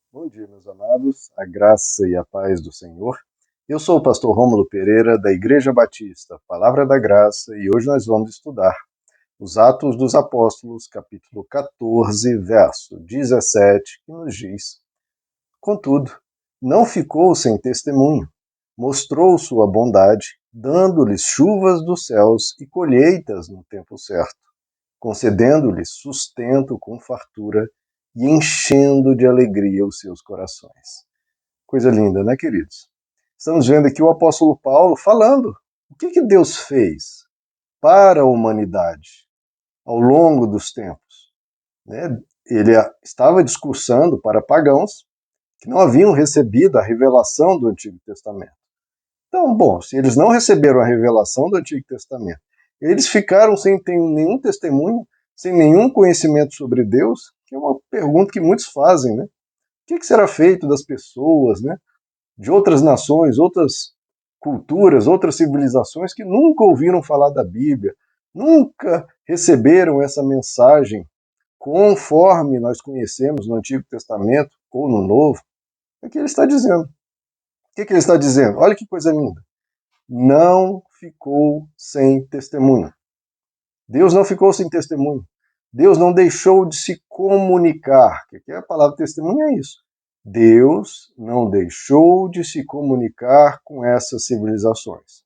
Bom dia, meus amados, a graça e a paz do Senhor. Eu sou o pastor Rômulo Pereira, da Igreja Batista, Palavra da Graça, e hoje nós vamos estudar os Atos dos Apóstolos, capítulo 14, verso 17, que nos diz: Contudo, não ficou sem testemunho, mostrou sua bondade, dando-lhes chuvas dos céus e colheitas no tempo certo, concedendo-lhes sustento com fartura e enchendo de alegria os seus corações. Coisa linda, né, queridos? Estamos vendo aqui o apóstolo Paulo falando o que Deus fez para a humanidade ao longo dos tempos. Né? Ele estava discursando para pagãos que não haviam recebido a revelação do Antigo Testamento. Então, bom, se eles não receberam a revelação do Antigo Testamento, eles ficaram sem ter nenhum testemunho, sem nenhum conhecimento sobre Deus, que é uma pergunta que muitos fazem, né? O que será feito das pessoas, né? De outras nações, outras culturas, outras civilizações que nunca ouviram falar da Bíblia, nunca receberam essa mensagem conforme nós conhecemos no Antigo Testamento ou no Novo? É o que ele está dizendo. O que ele está dizendo? Olha que coisa linda. Não ficou sem testemunho. Deus não ficou sem testemunho. Deus não deixou de se comunicar. O que é a palavra testemunho? É isso. Deus não deixou de se comunicar com essas civilizações.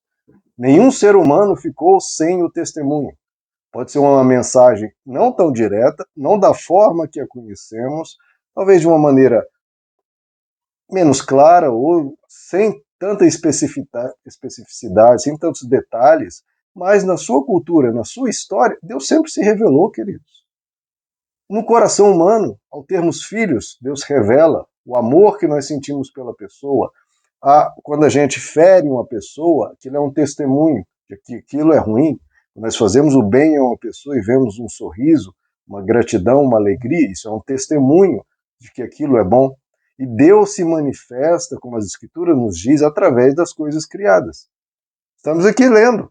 Nenhum ser humano ficou sem o testemunho. Pode ser uma mensagem não tão direta, não da forma que a conhecemos, talvez de uma maneira menos clara ou sem tanta especificidade, sem tantos detalhes, mas na sua cultura, na sua história, Deus sempre se revelou, queridos. No coração humano, ao termos filhos, Deus revela o amor que nós sentimos pela pessoa. Quando a gente fere uma pessoa, aquilo é um testemunho de que aquilo é ruim. Quando nós fazemos o bem a uma pessoa e vemos um sorriso, uma gratidão, uma alegria, isso é um testemunho de que aquilo é bom. E Deus se manifesta, como as Escrituras nos diz, através das coisas criadas. Estamos aqui lendo.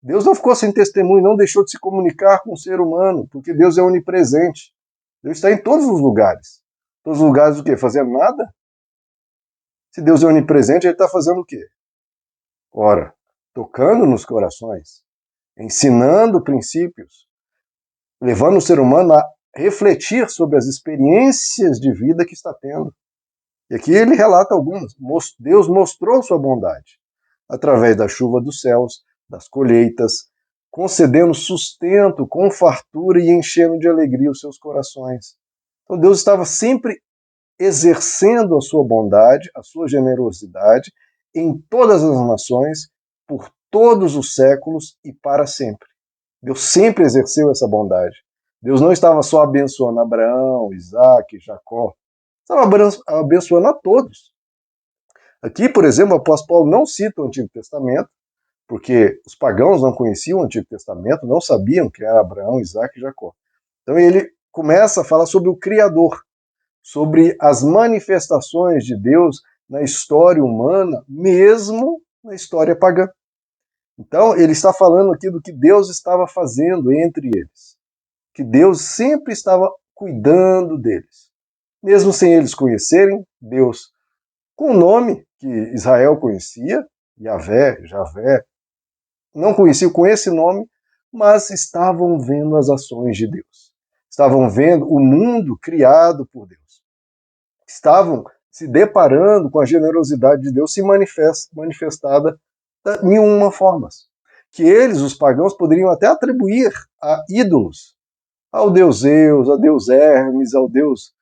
Deus não ficou sem testemunho, não deixou de se comunicar com o ser humano, porque Deus é onipresente. Deus está em todos os lugares. Todos os lugares o quê? Fazendo nada? Se Deus é onipresente, ele está fazendo o quê? Ora, tocando nos corações, ensinando princípios, levando o ser humano a refletir sobre as experiências de vida que está tendo. E aqui ele relata algumas. Deus mostrou sua bondade através da chuva dos céus, das colheitas, concedendo sustento com fartura e enchendo de alegria os seus corações. Então Deus estava sempre exercendo a sua bondade, a sua generosidade em todas as nações, por todos os séculos e para sempre. Deus sempre exerceu essa bondade. Deus não estava só abençoando Abraão, Isaac, Jacó, estava abençoando a todos. Aqui, por exemplo, o apóstolo Paulo não cita o Antigo Testamento, porque os pagãos não conheciam o Antigo Testamento, não sabiam que era Abraão, Isaac e Jacó. Então ele começa a falar sobre o Criador, sobre as manifestações de Deus na história humana, mesmo na história pagã. Então ele está falando aqui do que Deus estava fazendo entre eles, que Deus sempre estava cuidando deles. Mesmo sem eles conhecerem Deus com o nome que Israel conhecia, Yahvé, Javé, não conheciam com esse nome, mas estavam vendo as ações de Deus. Estavam vendo o mundo criado por Deus. Estavam se deparando com a generosidade de Deus se manifestada de mil formas. Que eles, os pagãos, poderiam até atribuir a ídolos, ao deus Zeus, ao deus Hermes, ao deus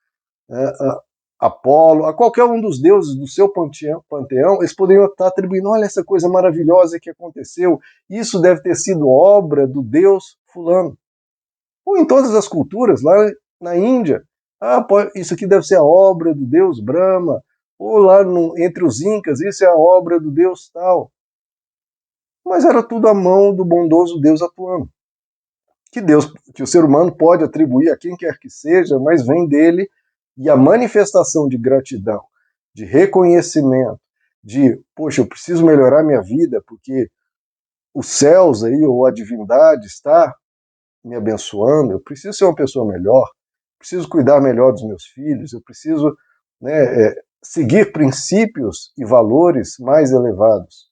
Apolo, a qualquer um dos deuses do seu panteão, eles poderiam estar atribuindo, olha essa coisa maravilhosa que aconteceu, isso deve ter sido obra do deus fulano. Ou em todas as culturas, lá na Índia, isso aqui deve ser a obra do deus Brahma, ou lá entre os incas, isso é a obra do deus tal. Mas era tudo a mão do bondoso Deus atuando. Que o ser humano pode atribuir a quem quer que seja, mas vem dele, e a manifestação de gratidão, de reconhecimento, de, poxa, eu preciso melhorar minha vida, porque os céus aí, ou a divindade está me abençoando, eu preciso ser uma pessoa melhor, preciso cuidar melhor dos meus filhos, eu preciso né, seguir princípios e valores mais elevados.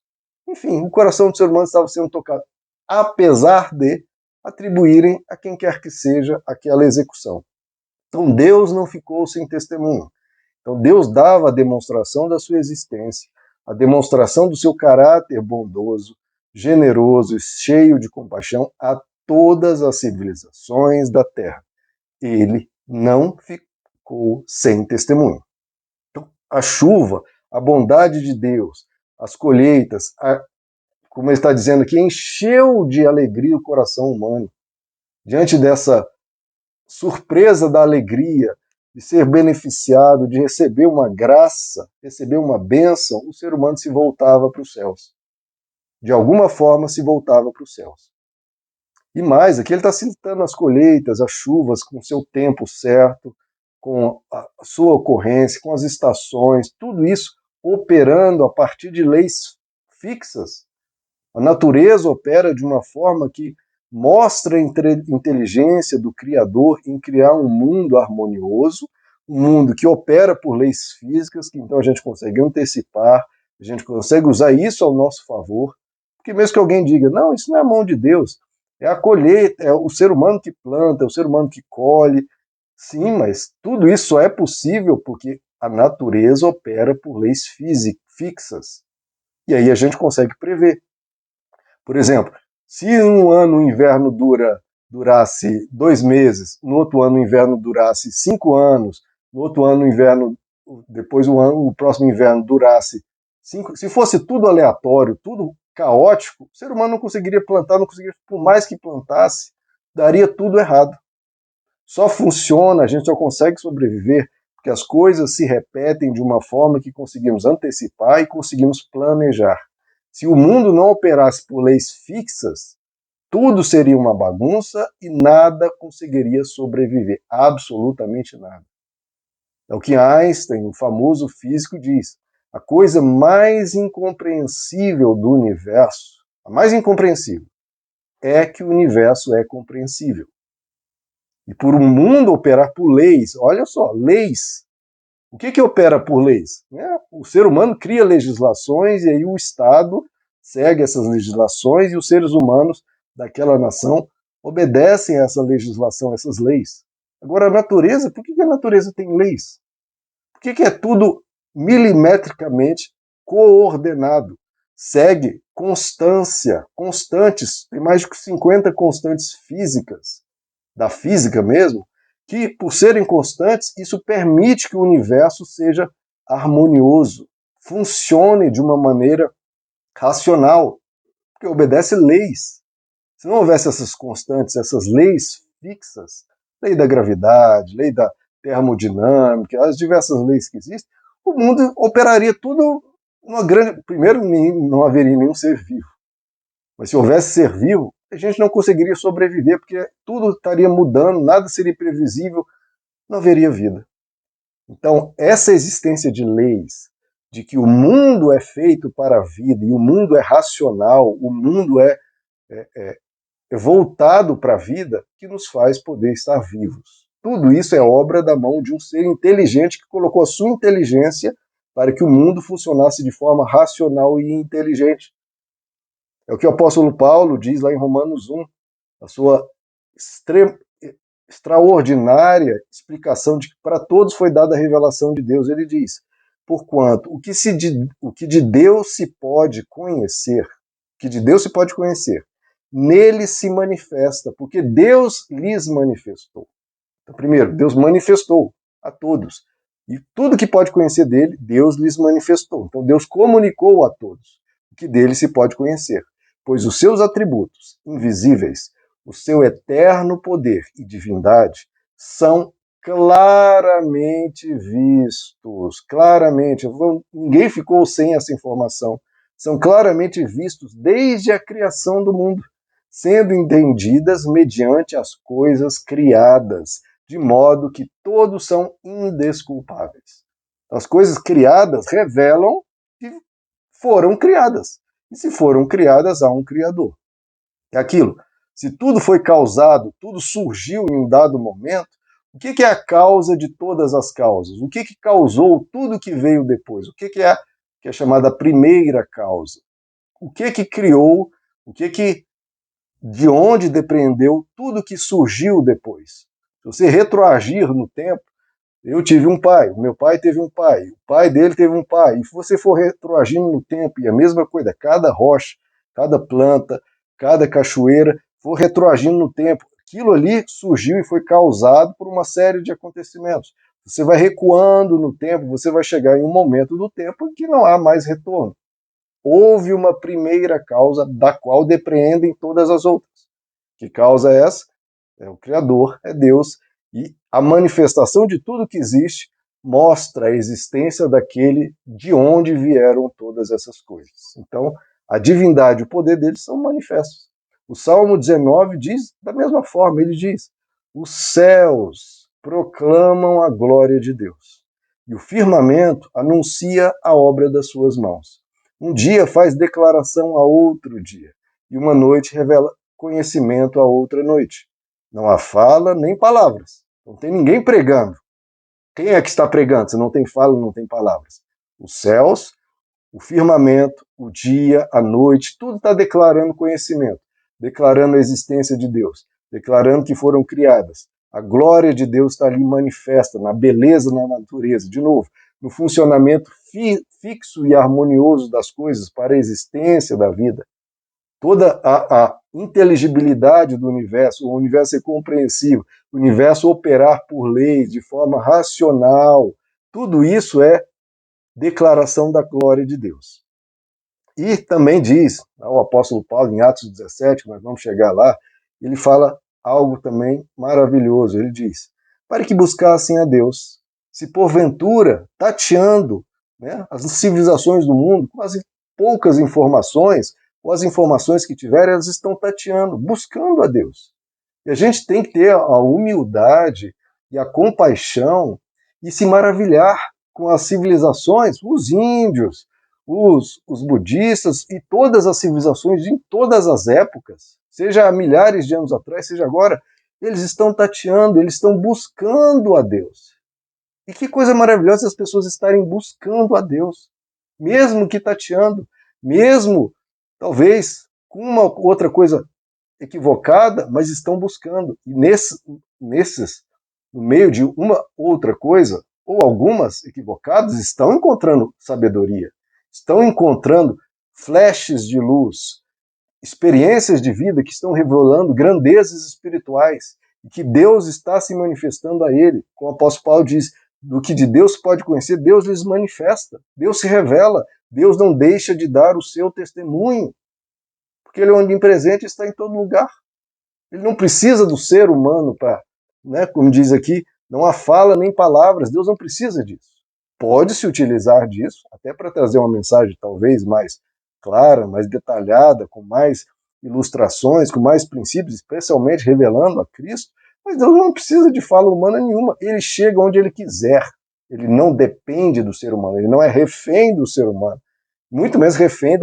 Enfim, o coração do ser humano estava sendo tocado, apesar de atribuírem a quem quer que seja aquela execução. Então Deus não ficou sem testemunho. Então Deus dava a demonstração da sua existência, a demonstração do seu caráter bondoso, generoso e cheio de compaixão a todas as civilizações da terra. Ele não ficou sem testemunho. Então, a chuva, a bondade de Deus, as colheitas, como ele está dizendo aqui, encheu de alegria o coração humano. Diante dessa surpresa da alegria de ser beneficiado, de receber uma graça, receber uma bênção, o ser humano se voltava para os céus. De alguma forma se voltava para os céus. E mais, aqui ele está citando as colheitas, as chuvas com o seu tempo certo, com a sua ocorrência, com as estações, tudo isso operando a partir de leis fixas. A natureza opera de uma forma que mostra a inteligência do Criador em criar um mundo harmonioso, um mundo que opera por leis físicas, que então a gente consegue antecipar, a gente consegue usar isso ao nosso favor, porque mesmo que alguém diga, não, isso não é a mão de Deus, é a colheita, é o ser humano que planta, é o ser humano que colhe. Sim, mas tudo isso só é possível porque a natureza opera por leis fixas. E aí a gente consegue prever. Por exemplo, se um ano o inverno durasse 2 meses, no outro ano o inverno durasse 5 anos, no outro ano o inverno, depois o próximo inverno durasse 5, se fosse tudo aleatório, tudo caótico, o ser humano não conseguiria plantar, não conseguiria, por mais que plantasse, daria tudo errado. Só funciona, a gente só consegue sobreviver porque as coisas se repetem de uma forma que conseguimos antecipar e conseguimos planejar. Se o mundo não operasse por leis fixas, tudo seria uma bagunça e nada conseguiria sobreviver, absolutamente nada. É o que Einstein, o famoso físico, diz. A coisa mais incompreensível do universo, a mais incompreensível, é que o universo é compreensível. E por um mundo operar por leis, olha só, leis. O que opera por leis? O ser humano cria legislações e aí o Estado segue essas legislações e os seres humanos daquela nação obedecem a essa legislação, a essas leis. Agora, a natureza, por que a natureza tem leis? Por que é tudo milimetricamente coordenado? Segue constantes, tem mais de 50 constantes físicas, da física mesmo, que, por serem constantes, isso permite que o universo seja harmonioso, funcione de uma maneira racional, porque obedece leis. Se não houvesse essas constantes, essas leis fixas, lei da gravidade, lei da termodinâmica, as diversas leis que existem, o mundo operaria tudo numa grande... Primeiro, não haveria nenhum ser vivo. Mas se houvesse ser vivo, a gente não conseguiria sobreviver, porque tudo estaria mudando, nada seria previsível, não haveria vida. Então, essa existência de leis, de que o mundo é feito para a vida, e o mundo é racional, o mundo é voltado para a vida, que nos faz poder estar vivos. Tudo isso é obra da mão de um ser inteligente que colocou a sua inteligência para que o mundo funcionasse de forma racional e inteligente. É o que o apóstolo Paulo diz lá em Romanos 1, a sua extraordinária explicação de que para todos foi dada a revelação de Deus. Ele diz, porquanto o que de Deus se pode conhecer, nele se manifesta, porque Deus lhes manifestou. Então, primeiro, Deus manifestou a todos. E tudo que pode conhecer dele, Deus lhes manifestou. Então, Deus comunicou a todos o que dele se pode conhecer, pois os seus atributos invisíveis, o seu eterno poder e divindade são claramente vistos. Claramente, ninguém ficou sem essa informação. São claramente vistos desde a criação do mundo, sendo entendidas mediante as coisas criadas, de modo que todos são indesculpáveis. As coisas criadas revelam que foram criadas. E se foram criadas, há um Criador. É aquilo. Se tudo foi causado, tudo surgiu em um dado momento, O que é a causa de todas as causas? O que causou tudo que veio depois? O que é chamada primeira causa? O que criou? De onde depreendeu tudo que surgiu depois? Se você retroagir no tempo, eu tive um pai, o meu pai teve um pai, o pai dele teve um pai, e se você for retroagindo no tempo, e a mesma coisa, cada rocha, cada planta, cada cachoeira, for retroagindo no tempo, aquilo ali surgiu e foi causado por uma série de acontecimentos. Você vai recuando no tempo, você vai chegar em um momento do tempo em que não há mais retorno. Houve uma primeira causa da qual depreendem todas as outras. Que causa é essa? É o Criador, é Deus, e a manifestação de tudo que existe mostra a existência daquele de onde vieram todas essas coisas. Então, a divindade e o poder deles são manifestos. O Salmo 19 diz da mesma forma, ele diz: os céus proclamam a glória de Deus, e o firmamento anuncia a obra das suas mãos. Um dia faz declaração a outro dia, e uma noite revela conhecimento a outra noite. Não há fala nem palavras. Não tem ninguém pregando. Quem é que está pregando? Se não tem fala, não tem palavras. Os céus, o firmamento, o dia, a noite, tudo está declarando conhecimento, declarando a existência de Deus, declarando que foram criadas. A glória de Deus está ali manifesta, na beleza, na natureza. De novo, no funcionamento fixo e harmonioso das coisas para a existência da vida. Toda a inteligibilidade do universo, o universo ser compreensível, o universo operar por leis de forma racional, tudo isso é declaração da glória de Deus. E também diz, o apóstolo Paulo, em Atos 17, nós vamos chegar lá, ele fala algo também maravilhoso. Ele diz: para que buscassem a Deus, se porventura, tateando, né, as civilizações do mundo, com as poucas informações, ou as informações que tiverem, elas estão tateando, buscando a Deus. E a gente tem que ter a humildade e a compaixão e se maravilhar com as civilizações, os índios, os budistas e todas as civilizações em todas as épocas, seja há milhares de anos atrás, seja agora, eles estão tateando, eles estão buscando a Deus. E que coisa maravilhosa as pessoas estarem buscando a Deus, mesmo que tateando, mesmo talvez com uma outra coisa equivocada, mas estão buscando. E no meio de uma outra coisa, ou algumas equivocadas, estão encontrando sabedoria, estão encontrando flashes de luz, experiências de vida que estão revelando grandezas espirituais, e que Deus está se manifestando a ele. Como o apóstolo Paulo diz, do que de Deus se pode conhecer, Deus lhes manifesta, Deus se revela, Deus não deixa de dar o seu testemunho, porque ele é onipresente e está em todo lugar. Ele não precisa do ser humano para, né, como diz aqui, não há fala nem palavras, Deus não precisa disso. Pode se utilizar disso, até para trazer uma mensagem talvez mais clara, mais detalhada, com mais ilustrações, com mais princípios, especialmente revelando a Cristo, mas Deus não precisa de fala humana nenhuma, ele chega onde ele quiser, ele não depende do ser humano, ele não é refém do ser humano, muito menos refém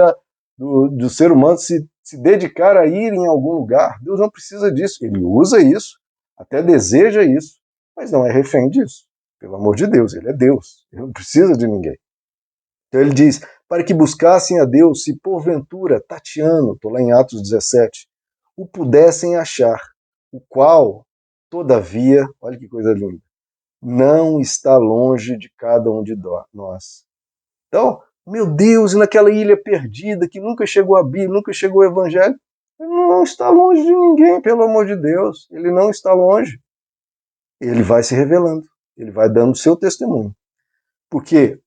do ser humano se dedicar a ir em algum lugar. Deus não precisa disso. Ele usa isso, até deseja isso, mas não é refém disso. Pelo amor de Deus, ele é Deus. Ele não precisa de ninguém. Então ele diz, para que buscassem a Deus, se porventura, tateando, estou lá em Atos 17, o pudessem achar, o qual, todavia, olha que coisa linda, não está longe de cada um de nós. Então, meu Deus, e naquela ilha perdida que nunca chegou a Bíblia, nunca chegou o Evangelho, ele não está longe de ninguém, pelo amor de Deus. Ele não está longe. Ele vai se revelando, ele vai dando o seu testemunho. Porque,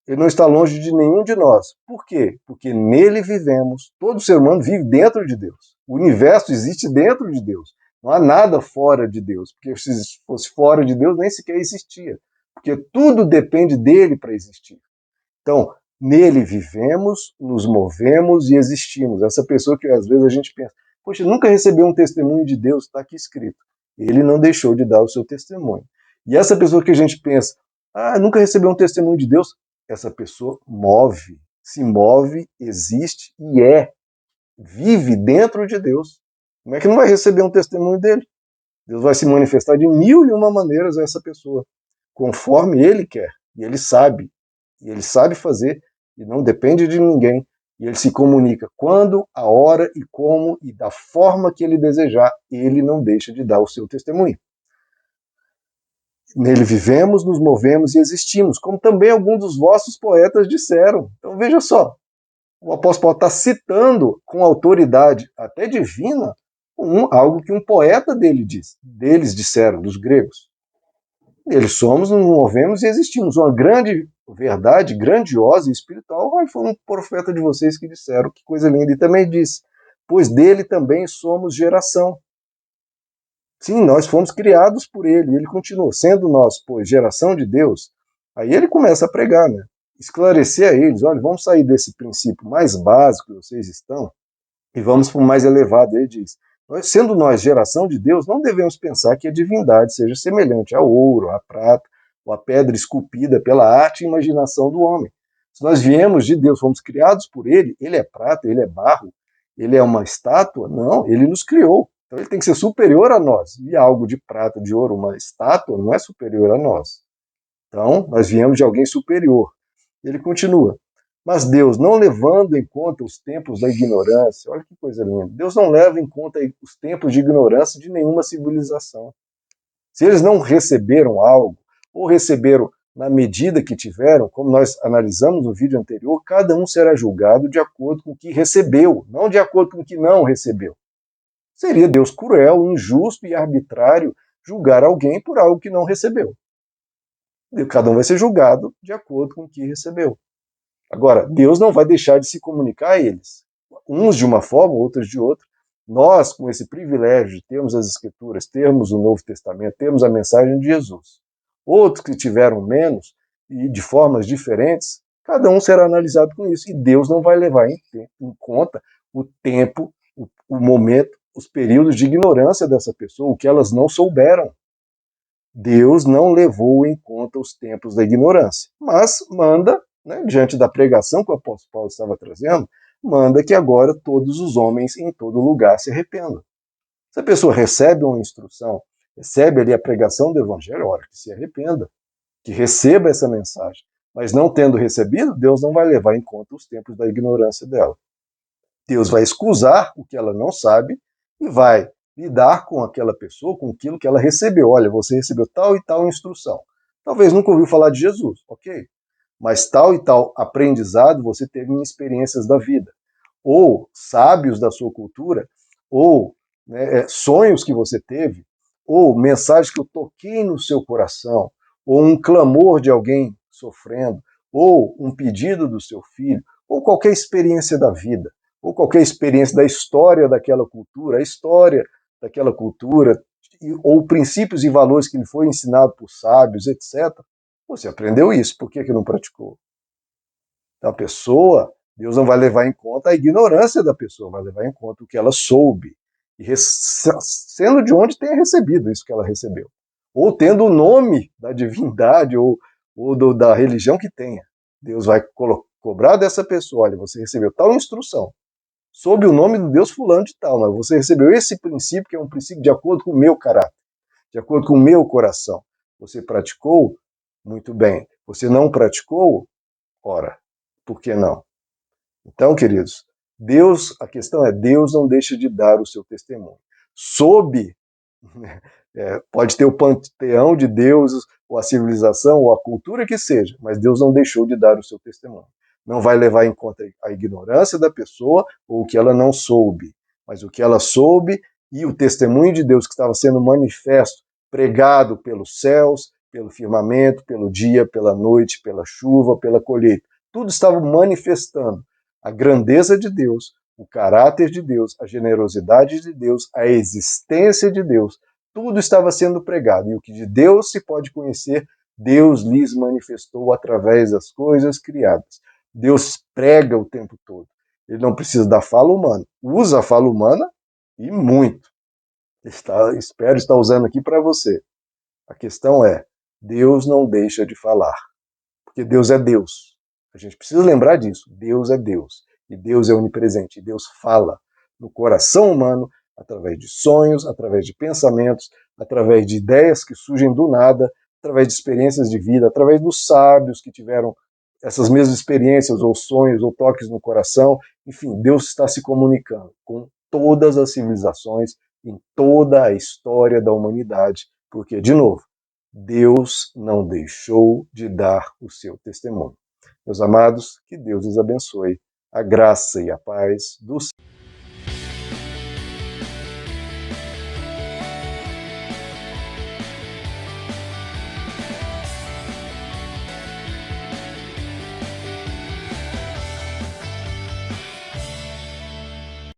ele não está longe de nenhum de nós. Por quê? Porque nele vivemos, todo ser humano vive dentro de Deus. O universo existe dentro de Deus. Não há nada fora de Deus, porque se fosse fora de Deus, nem sequer existia. Porque tudo depende dele para existir. Então, nele vivemos, nos movemos e existimos. Essa pessoa que às vezes a gente pensa, poxa, nunca recebeu um testemunho de Deus, está aqui escrito. Ele não deixou de dar o seu testemunho. E essa pessoa que a gente pensa, nunca recebeu um testemunho de Deus, essa pessoa se move, existe e vive dentro de Deus. Como é que não vai receber um testemunho dele? Deus vai se manifestar de mil e uma maneiras a essa pessoa, conforme Ele quer. E Ele sabe fazer, e não depende de ninguém. E Ele se comunica quando, a hora e como e da forma que Ele desejar. Ele não deixa de dar o seu testemunho. Nele vivemos, nos movemos e existimos, como também alguns dos vossos poetas disseram. Então veja só, o apóstolo Paulo está citando com autoridade até divina algo que um poeta deles disseram, dos gregos. Eles somos, nos movemos e existimos. Uma grande verdade, grandiosa e espiritual. Foi um profeta de vocês que disseram, que coisa linda. E também disse, pois dele também somos geração. Sim, nós fomos criados por ele. E ele continua, sendo nós, pois, geração de Deus. Aí ele começa a pregar, né? Esclarecer a eles, olha, vamos sair desse princípio mais básico que vocês estão e vamos para o mais elevado. Ele diz, sendo nós geração de Deus, não devemos pensar que a divindade seja semelhante ao ouro, à prata, ou à pedra esculpida pela arte e imaginação do homem. Se nós viemos de Deus, fomos criados por ele é prata, ele é barro, ele é uma estátua? Não, ele nos criou. Então ele tem que ser superior a nós. E algo de prata, de ouro, uma estátua, não é superior a nós. Então, nós viemos de alguém superior. Ele continua. Mas Deus, não levando em conta os tempos da ignorância, olha que coisa linda, Deus não leva em conta os tempos de ignorância de nenhuma civilização. Se eles não receberam algo, ou receberam na medida que tiveram, como nós analisamos no vídeo anterior, cada um será julgado de acordo com o que recebeu, não de acordo com o que não recebeu. Seria Deus cruel, injusto e arbitrário julgar alguém por algo que não recebeu. Cada um vai ser julgado de acordo com o que recebeu. Agora, Deus não vai deixar de se comunicar a eles. Uns de uma forma, outros de outra. Nós, com esse privilégio de termos as Escrituras, termos o Novo Testamento, termos a mensagem de Jesus. Outros que tiveram menos e de formas diferentes, cada um será analisado com isso. E Deus não vai levar em conta o tempo, o momento, os períodos de ignorância dessa pessoa, o que elas não souberam. Deus não levou em conta os tempos da ignorância, mas manda, né, diante da pregação que o apóstolo Paulo estava trazendo, manda que agora todos os homens em todo lugar se arrependam. Se a pessoa recebe uma instrução, recebe ali a pregação do evangelho, ora, que se arrependa, que receba essa mensagem. Mas não tendo recebido, Deus não vai levar em conta os tempos da ignorância dela. Deus vai excusar o que ela não sabe e vai lidar com aquela pessoa, com aquilo que ela recebeu. Olha, você recebeu tal e tal instrução. Talvez nunca ouviu falar de Jesus, ok? Mas tal e tal aprendizado você teve em experiências da vida. Ou sábios da sua cultura, ou sonhos que você teve, ou mensagens que eu toquei no seu coração, ou um clamor de alguém sofrendo, ou um pedido do seu filho, ou qualquer experiência da vida, ou qualquer experiência da história daquela cultura, a história daquela cultura, ou princípios e valores que lhe foi ensinado por sábios, etc. Você aprendeu isso, por que não praticou? Então a pessoa, Deus não vai levar em conta a ignorância da pessoa, vai levar em conta o que ela soube, e sendo de onde tenha recebido isso que ela recebeu, ou tendo o nome da divindade ou da religião que tenha. Deus vai cobrar dessa pessoa, olha, você recebeu tal instrução, sob o nome do Deus fulano de tal, mas você recebeu esse princípio, que é um princípio de acordo com o meu caráter, de acordo com o meu coração. Você praticou? Muito bem. Você não praticou? Ora, por que não? Então, queridos, a questão é, Deus não deixa de dar o seu testemunho. Pode ter o panteão de deuses, ou a civilização, ou a cultura que seja, mas Deus não deixou de dar o seu testemunho. Não vai levar em conta a ignorância da pessoa ou o que ela não soube, mas o que ela soube e o testemunho de Deus que estava sendo manifesto, pregado pelos céus, pelo firmamento, pelo dia, pela noite, pela chuva, pela colheita. Tudo estava manifestando a grandeza de Deus, o caráter de Deus, a generosidade de Deus, a existência de Deus. Tudo estava sendo pregado, e o que de Deus se pode conhecer, Deus lhes manifestou através das coisas criadas. Deus prega o tempo todo. Ele não precisa da fala humana. Usa a fala humana e muito. Espero estar usando aqui para você. A questão é, Deus não deixa de falar, porque Deus é Deus. A gente precisa lembrar disso. Deus é Deus. E Deus é onipresente. E Deus fala no coração humano, através de sonhos, através de pensamentos, através de ideias que surgem do nada, através de experiências de vida, através dos sábios que tiveram essas mesmas experiências, ou sonhos, ou toques no coração. Enfim, Deus está se comunicando com todas as civilizações, em toda a história da humanidade, porque, de novo, Deus não deixou de dar o seu testemunho. Meus amados, que Deus lhes abençoe. A graça e a paz do Senhor.